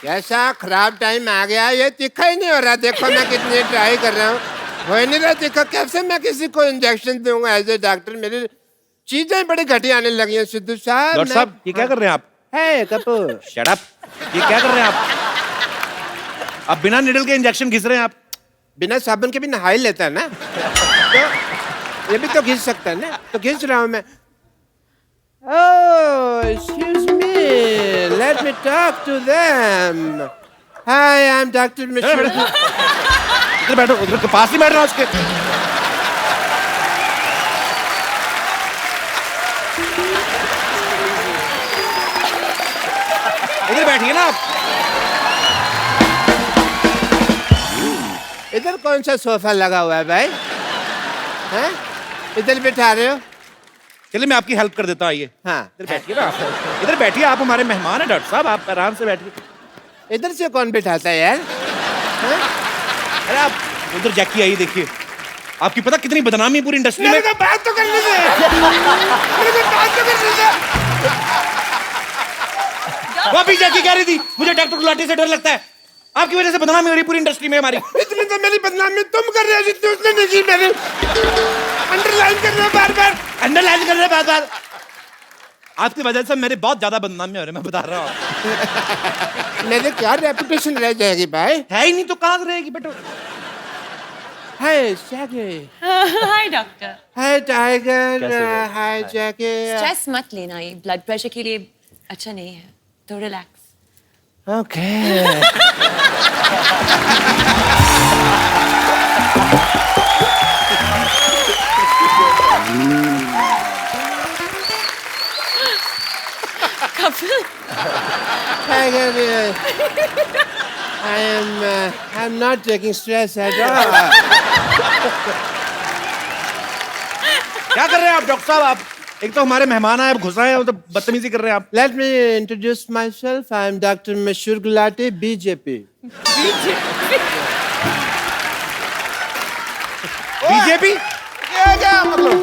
कैसा खराब टाइम आ गया, ये तीखा ही नहीं हो रहा। देखो मैं कितनी ट्राई कर रहा हूँ, हो ही नहीं रहा तीखा। कैसे मैं किसी को इंजेक्शन दूंगा एज ए डॉक्टर? मेरी चीजें बड़ी घटिया आने लगी हैं सिद्धू साहब। डॉक्टर साहब ये क्या कर रहे हैं आप? है कपूर, शट अप। ये क्या कर रहे हैं आप? आप बिना निडल के इंजेक्शन घिस रहे हैं आप। बिना साबुन के भी नहा ही लेता है ना, तो ये भी तो घिस सकता है ना, तो घिस रहा हूँ मैं। Oh, excuse me. Let me talk to them. Hi, I'm Dr. Mishra. इधर बैठो, उधर के पास ही बैठ रहा हूँ उसके। इधर बैठिए ना आप। इधर कौन सा सोफा लगा हुआ है भाई? हैं? इधर बिठा रहे हो? चलिए मैं आपकी हेल्प कर देता हूँ, आइए। हाँ, इधर बैठिए ना आप। इधर बैठिए, आप हमारे मेहमान हैं डॉक्टर साहब, आप आराम से बैठिए। इधर से कौन बिठाता है यार? हैं? अरे आप उधर जैकी आई, देखिए आपकी पता कितनी बदनामी पूरी इंडस्ट्री में। मेरे को बात तो करने दे। मेरे को बात तो करने दे। वो अभी जैकी कह रही थी मुझे डॉक्टर गुलाटी से डर लगता है, आपकी वजह से बदनामी हो रही पूरी इंडस्ट्री में हमारी। इतनी तो मेरी बदनामी तुम कर रहे हो जितनी उसने नहीं की। मेरी अंडरलाइन कर रहे हो बार बार, अंडरलाइन कर रहे बार बार। आपकी वजह से मेरे बहुत ज्यादा बदनामी हो रही है, मैं बता रहा हूँ। मेरे क्या रेपुटेशन रह जाएगी भाई? है ही नहीं तो कहाँ से रहेगी बेटा? Hi Jackie. Hi doctor. Hi tiger. Hi Jackie. Stress मत लेना, ये ब्लड प्रेशर के लिए अच्छा नहीं है, तो relax. Okay. Kapil. Tiger, I'm not taking stress at all. क्या कर रहे हैं आप डॉक्टर साहब? आप एक तो हमारे मेहमान आए, आप घुस रहे हैं, तो बदतमीजी कर रहे हैं आप। Let me introduce myself. I'm Dr. Mashur Gulati, BJP. BJP? ये क्या मतलब?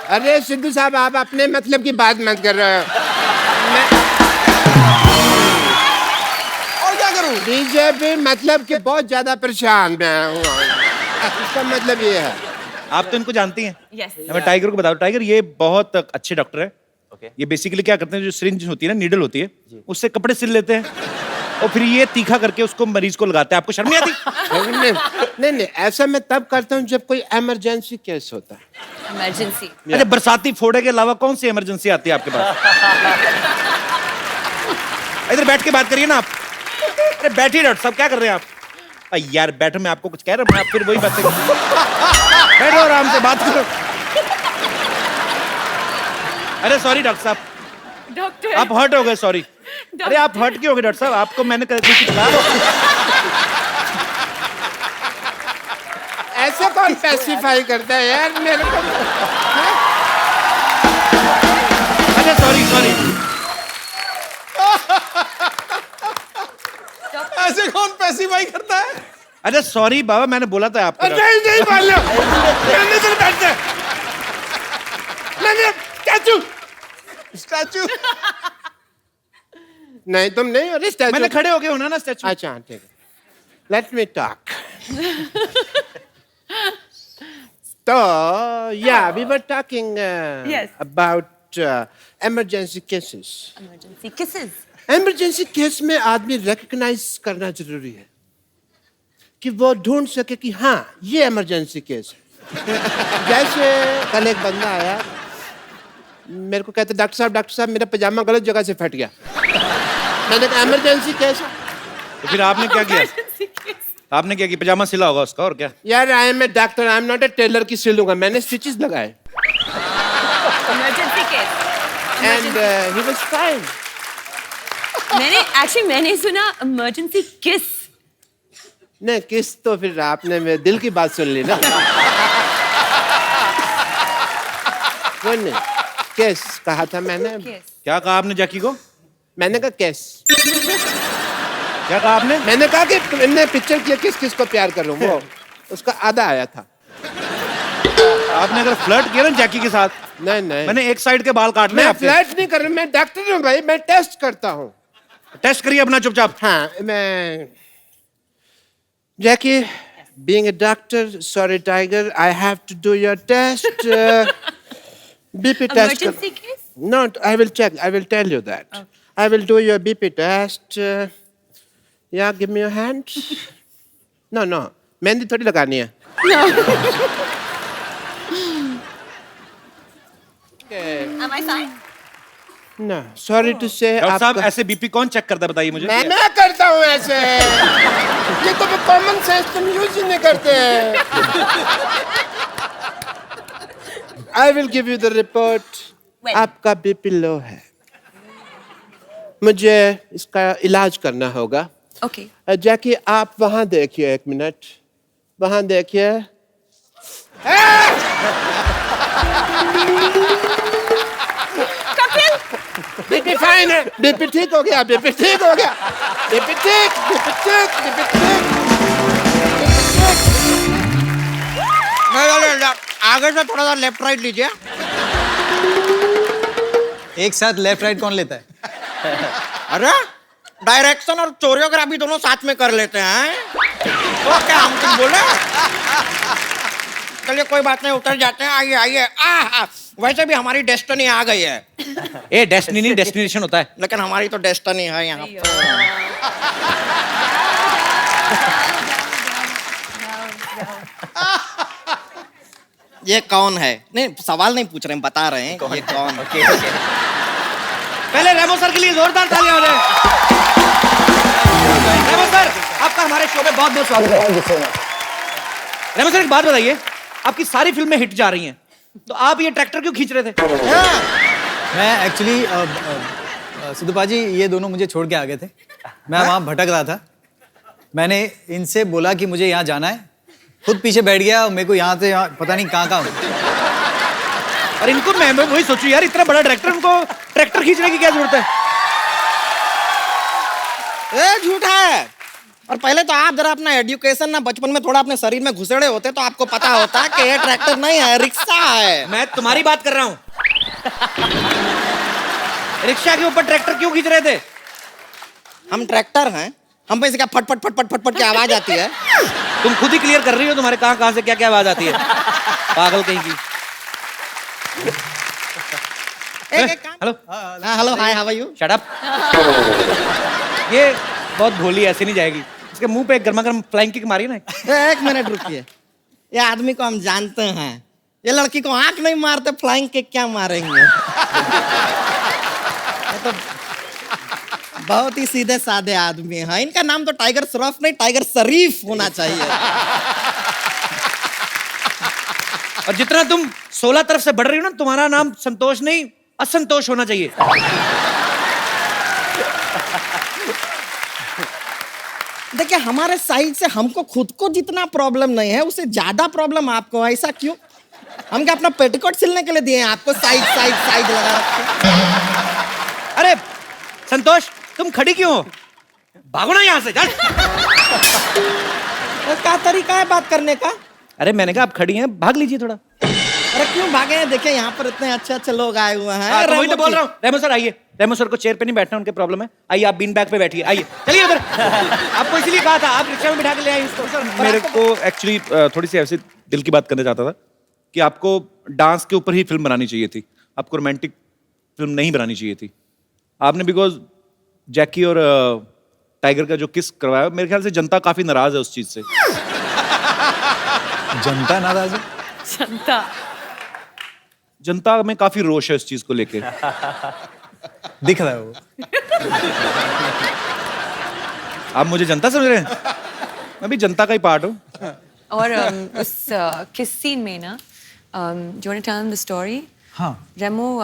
अरे सिद्धू साहब, आप अपने मतलब की बात मत कर रहे हो। और क्या करूं? बीजेपी मतलब कि बहुत ज्यादा परेशान मैं हूँ। इसका मतलब ये है। आप तो इनको जानती हैं। यस। मैं टाइगर को बताऊं, टाइगर ये बहुत अच्छे डॉक्टर है। ये बेसिकली क्या करते हैं, जो सिरिंज होती है ना, नीडल होती है, उससे कपड़े सिल लेते हैं और फिर ये तीखा करके उसको मरीज को लगाते हैं। आपको शर्म नहीं आती? नहीं, ऐसा मैं तब करता हूँ जब कोई इमरजेंसी केस होता है। इमरजेंसी। अच्छा, बरसाती फोड़े के अलावा कौन सी इमरजेंसी आती है आपके पास? इधर बैठ के बात करिए ना आप। अरे बैठिए डॉक्टर साहब, क्या कर रहे हैं आप? यार बैठो, मैं आपको कुछ कह रहा हूँ, आप फिर वही बात बैठो आराम से बात करो। अरे सॉरी डॉक्टर साहब, डॉक्टर। आप हर्ट हो गए, सॉरी। अरे आप हर्ट क्यों हो गए डॉक्टर साहब? आपको मैंने कुछ कहा? ऐसे कौन स्पेसिफाई करता है यार मेरे को? अच्छा सॉरी सॉरी। ऐसे कौन स्पेसिफाई करता है? अरे सॉरी बाबा, मैंने बोला था आपको। नहीं बोलो, मैंने तो बैठते मैंने स्टैचू। नहीं तुम नहीं हो स्टैचू। मैंने खड़े हो गए होना ना स्टैचू। अच्छा ठीक है, लेट मी टॉक। तो या we were talking Yes. About emergency cases. Emergency cases. Emergency case में आदमी रिकग्नाइज करना जरूरी है कि वो ढूंढ सके कि हाँ ये इमरजेंसी केस है। जैसे कल एक बंदा आया, मेरे को कहते डॉक्टर साहब मेरा पजामा गलत जगह से फट गया। मैंने कहा इमरजेंसी केस है। तो फिर आपने क्या किया? Emergency case. आपने क्या किया? पजामा सिला होगा उसका, और क्या? यार I am a doctor, I am not a tailor की सिलूंगा। मैंने स्टिचेस लगाए emergency case. And he was fine. मैंने सुना इमरजेंसी किस। नहीं किस तो फिर आपने मेरे दिल की बात सुन ली ना। वो नहीं, केस कहा था मैंने। क्या कहा आपने जैकी को? मैंने कहा केस। क्या कहा आपने? मैंने कहा कि मैंने पिक्चर किया किस किस को प्यार कर रहा हूँ, वो उसका आधा आया था। आपने अगर फ्लर्ट किया ना जैकी के साथ, नहीं मैंने एक साइड के बाल काटने मैं आपके। फ्लर्ट नहीं कर रहा, मैं डॉक्टर हूँ भाई, मैं टेस्ट करता हूँ। टेस्ट करिए अपना चुपचाप। हाँ मैं Jackie, being a doctor, sorry Tiger, I have to do your test. BP test. Emergency case? No, I will check. I will tell you that. Okay. I will do your BP test. Yeah, give me your hand. No. Mehndi थोड़ी लगानी है. Am I fine? No, sorry to say. Doctor साहब आपका- ऐसे BP कौन check करता है बताइए मुझे। मैं करता हूँ ऐसे. ये तो कॉमन सेंस तुम यूज ही नहीं करते. I will give you the report. When? आपका बीपी लो है. मुझे इसका इलाज करना होगा. Okay. जैकी आप वहां देखिए 1 मिनट. वहां देखिए. बीपी फाइन है. बीपी ठीक हो गया. बीपी ठीक हो गया. बीपी ठीक. बीपी ठीक. बीपी ठीक. आगे से थोड़ा सा लेफ्ट राइट लीजिए। एक साथ लेफ्ट राइट कौन लेता है? अरे डायरेक्शन और कोरियोग्राफी दोनों साथ में कर लेते हैं। तो क्या हम कुछ बोले? चलिए कोई बात नहीं, उतर जाते हैं। आइए आइए। वैसे भी हमारी डेस्टिनी आ गई है। ए डेस्टिनी नहीं डेस्टिनेशन होता है। लेकिन हमारी तो डेस्टिनी है यहाँ पे। ये कौन है? नहीं सवाल नहीं पूछ रहे हैं, बता रहे हैं ये कौन है। पहले रेमो सर के लिए जोरदार तालियां हो जाए। रेमो सर आपका हमारे शो में बहुत बहुत स्वागत है। रेमो सर एक बात बताइए, आपकी सारी फिल्में हिट जा रही हैं, तो आप ये ट्रैक्टर क्यों खींच रहे थे? मैं एक्चुअली सिद्धू पाजी ये दोनों मुझे छोड़ के आ गए थे। मैं वहाँ भटक रहा था। मैंने इनसे बोला कि मुझे यहाँ जाना है, खुद पीछे बैठ गया। मेरे को यहाँ से यहाँ पता नहीं कहाँ हूँ। और इनको मैं वही सोचूं यार, इतना बड़ा ट्रैक्टर, उनको ट्रैक्टर खींचने की क्या जरूरत है? ए झूठा है। और पहले तो आप जरा अपना एजुकेशन ना बचपन में थोड़ा अपने शरीर में घुसेड़े होते तो आपको पता होता कि ये ट्रैक्टर नहीं है, रिक्शा है। मैं तुम्हारी बात कर रहा हूँ। रिक्शा के ऊपर ट्रैक्टर क्यों खींच रहे थे? हम ट्रैक्टर हैं, हम पे से क्या फट फट फट फट फट फट की आवाज आती है। तुम खुद ही क्लियर कर रही हो, तुम्हारे कहाँ से क्या क्या आवाज आती है। पागल कहीं की। Hello hello hi how are you? Shut up. ये बहुत भोली, ऐसे नहीं जाएगी। इसके मुंह पे एक गर्मा गर्म फ्लाइंग किक मारी ना। एक मिनट रुकिए। ये आदमी को हम जानते हैं, ये लड़की को आंख नहीं मारते, फ्लाइंग किक क्या मारेंगे? ये तो बहुत ही सीधे साधे आदमी हैं। इनका नाम तो टाइगर श्रॉफ नहीं, टाइगर शरीफ होना चाहिए। और जितना तुम 16 तरफ से बढ़ रही हो ना, तुम्हारा नाम संतोष नहीं असंतोष होना चाहिए। देखिए हमारे साइड से हमको खुद को जितना प्रॉब्लम नहीं है, उससे ज्यादा प्रॉब्लम आपको। ऐसा क्यों? हम क्या अपना पेटीकोट सिलने के लिए दिए हैं आपको? साइड साइड साइड लगा रखे। अरे संतोष, तुम खड़ी क्यों हो? भागो ना यहाँ से, चल। क्या तरीका है बात करने का? अरे मैंने कहा आप खड़ी हैं, भाग लीजिए थोड़ा। अरे क्यों भागे हैं? देखिए यहाँ पर इतने अच्छे अच्छे लोग आए हुए हैं। हाँ, तो वही तो बोल रहा हूँ। रेमो सर आइए। रेमो सर को चेयर पे नहीं बैठना, उनके प्रॉब्लम है। आइए आप बीन बैग पे बैठिए। आइए चलिए उधर। आपको इसलिए कहा था, आप रिक्शा में बिठा के ले आइए इसको। मेरे को एक्चुअली थोड़ी सी ऐसी दिल की बात करना चाहता था कि आपको डांस के ऊपर ही फिल्म बनानी चाहिए थी, आपको रोमांटिक फिल्म नहीं बनानी चाहिए थी। आपने बिकॉज जैकी और टाइगर का जो किस करवाया, मेरे ख्याल से जनता काफी नाराज है उस चीज से। जनता नाराज है? जनता में काफी रोष है इस चीज को लेके। दिख रहा है वो। आप मुझे जनता समझ रहे हैं? मैं भी जनता का ही पार्ट हूँ। और उस किस सीन में ना, जो ने टेल द स्टोरी, हाँ रेमो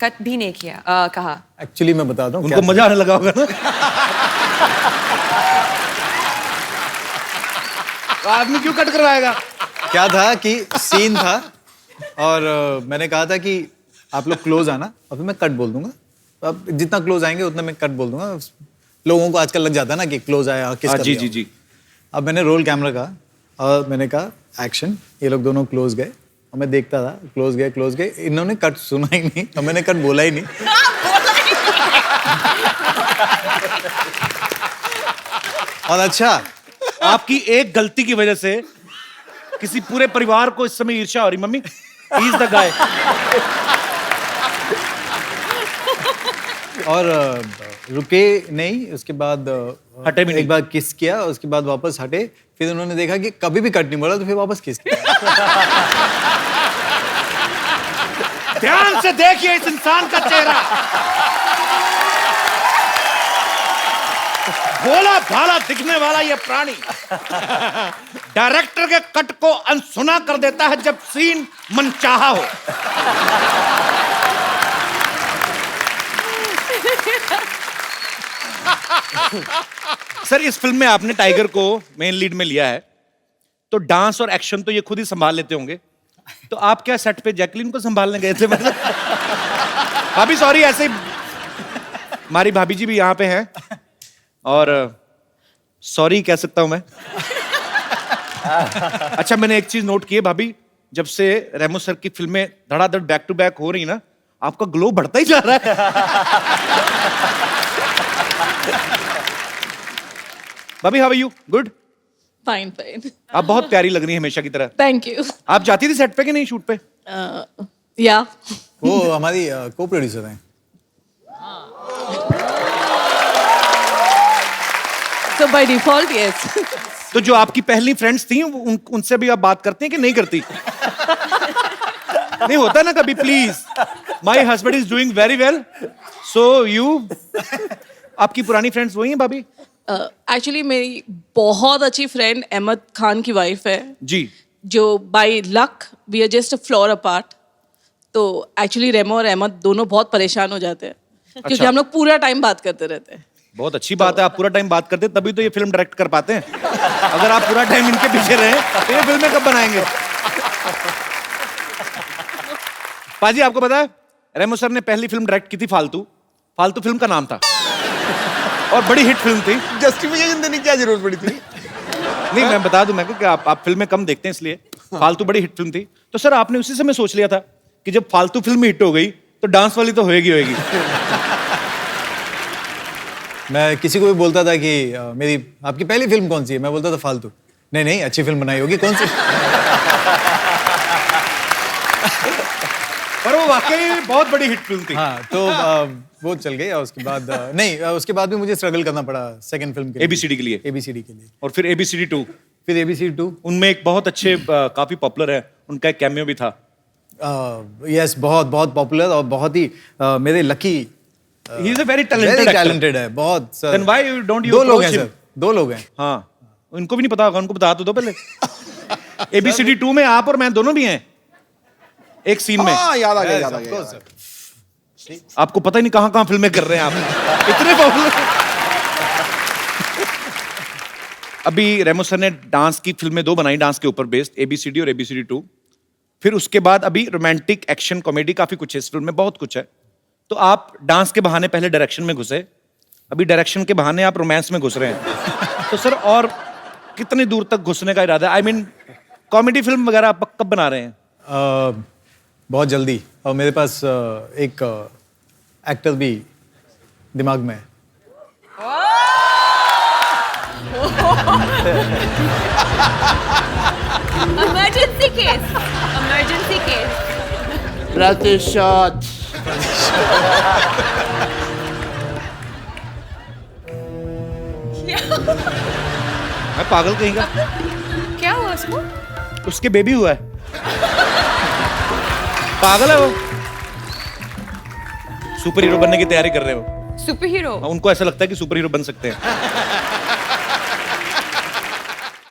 कट भी नहीं किया, कहा। एक्चुअली मैं बताता हूँ उनको मजा आने लगा होगा ना। आदमी क्यों कट करवाएगा? क्या था कि सीन था और मैंने कहा था कि आप लोग क्लोज आना और फिर मैं कट बोल दूंगा। अब जितना क्लोज आएंगे उतना मैं कट बोल दूंगा। लोगों को आजकल लग जाता है ना कि क्लोज आया किस जी जी जी। अब मैंने रोल कैमरा कहा और मैंने कहा एक्शन। ये लोग दोनों क्लोज गए और मैं देखता था, क्लोज गए। इन्होंने कट सुना ही नहीं और मैंने कट बोला ही नहीं। और अच्छा, आपकी एक गलती की वजह से किसी पूरे परिवार को इस समय ईर्ष्या हो रही। Mummy, he is the guy. और रुके नहीं, उसके बाद हटे भी नहीं। एक बार किस किया, उसके बाद वापस हटे, फिर उन्होंने देखा कि कभी भी कट नहीं बोला, तो फिर वापस किस किया। ध्यान से देखिए इस इंसान का चेहरा, भोला भाला दिखने वाला ये प्राणी डायरेक्टर के कट को अनसुना कर देता है जब सीन मनचाहा हो। सर, इस फिल्म में आपने टाइगर को मेन लीड में लिया है, तो डांस और एक्शन तो ये खुद ही संभाल लेते होंगे, तो आप क्या सेट पे जैकलीन को संभालने गए थे? मतलब भाभी सॉरी, ऐसे ही हमारी भाभी जी भी यहाँ पे हैं और सॉरी कह सकता हूं मैं। अच्छा, मैंने एक चीज नोट की है भाभी, जब से रेमो सर की फिल्में धड़ाधड़ बैक टू बैक हो रही ना, आपका ग्लो बढ़ता ही जा रहा है। भाभी, how are you? Good? Fine fine, आप बहुत प्यारी लग रही हैं हमेशा की तरह। Thank you. आप जाती थी सेट पे कि नहीं, शूट पे? या वो हमारी को प्रोड्यूसर हैं। so by default yes। तो जो आपकी पहली फ्रेंड्स थी उनसे भी आप बात करती हैं कि नहीं करती? नहीं होता ना कभी, please, my husband is doing very well, so you. आपकी पुरानी फ्रेंड्स वही हैं भाभी? एक्चुअली मेरी बहुत अच्छी फ्रेंड अहमद खान की वाइफ है जी। जो by luck we are just a floor apart. तो एक्चुअली रेमो और अहमद दोनों बहुत परेशान हो जाते हैं क्योंकि अच्छा। हम लोग पूरा टाइम बात करते रहते हैं। बहुत अच्छी बात है, आप पूरा टाइम बात करते हैं, तभी तो ये फिल्म डायरेक्ट कर पाते हैं। अगर आप पूरा टाइम इनके पीछे रहे तो ये फिल्में कब बनाएंगे? पाजी, आपको पता है रेमो सर ने पहली फिल्म डायरेक्ट की थी फालतू। फालतू फिल्म का नाम था और बड़ी हिट फिल्म थी। जस्टिफिकेशन देने की क्या जरूरत पड़ी थी? नहीं, मैं बता दूं मैं कि आप फिल्में कम देखते हैं इसलिए। फालतू बड़ी हिट फिल्म थी, तो सर आपने उसी समय सोच लिया था कि जब फालतू फिल्म हिट हो गई तो डांस वाली तो होएगी होएगी। मैं किसी को भी बोलता था कि मेरी आपकी पहली फिल्म कौन सी है, मैं बोलता था फालतू। नहीं नहीं, अच्छी फिल्म बनाई होगी, कौन सी? पर वो वाकई बहुत बड़ी हिट फिल्म थी। हाँ, तो वो चल गई। और उसके बाद नहीं, उसके बाद भी मुझे स्ट्रगल करना पड़ा सेकंड फिल्म के लिए, ABCD के लिए। ABCD के लिए। और फिर ABCD 2। फिर ABCD 2। उनमें एक बहुत अच्छे काफी पॉपुलर है, उनका एक कैमियो भी था। यस, बहुत बहुत पॉपुलर और बहुत ही मेरे lucky. He is a very talented talented है बहुत sir. Then why don't you? दो लोग हैं सर, दो लोग हैं। हाँ, उनको भी नहीं पता होगा, उनको बता तो दो पहले। ABCD 2 में आप और मैं दोनों भी हैं एक सीन में। हाँ, याद आ गया, याद आ गया। सर, आपको पता ही नहीं कहां कहां फिल्में कर रहे हैं आप, इतने पॉपुलर। अभी रेमो सर ने डांस की फिल्में 2 बनाई, डांस के ऊपर बेस्ड, ABCD और ABCD 2। फिर उसके बाद अभी रोमांटिक, एक्शन, कॉमेडी, काफी कुछ है इस फिल्म में, बहुत कुछ है। तो आप डांस के बहाने पहले डायरेक्शन में घुसे, अभी डायरेक्शन के बहाने आप रोमांस में घुस रहे हैं। तो सर और कितनी दूर तक घुसने का इरादा है? आई मीन कॉमेडी फिल्म वगैरह आप कब बना रहे हैं? बहुत जल्दी। और मेरे पास एक एक्टर भी दिमाग में है। Emergency case. Emergency case. प्रतिशत। मैं पागल कहीं का? क्या हुआ उसको? उसके बेबी हुआ है। पागल है वो, सुपर हीरो बनने की तैयारी कर रहे हो। Super hero? उनको ऐसा लगता है कि सुपर हीरो बन सकते हैं।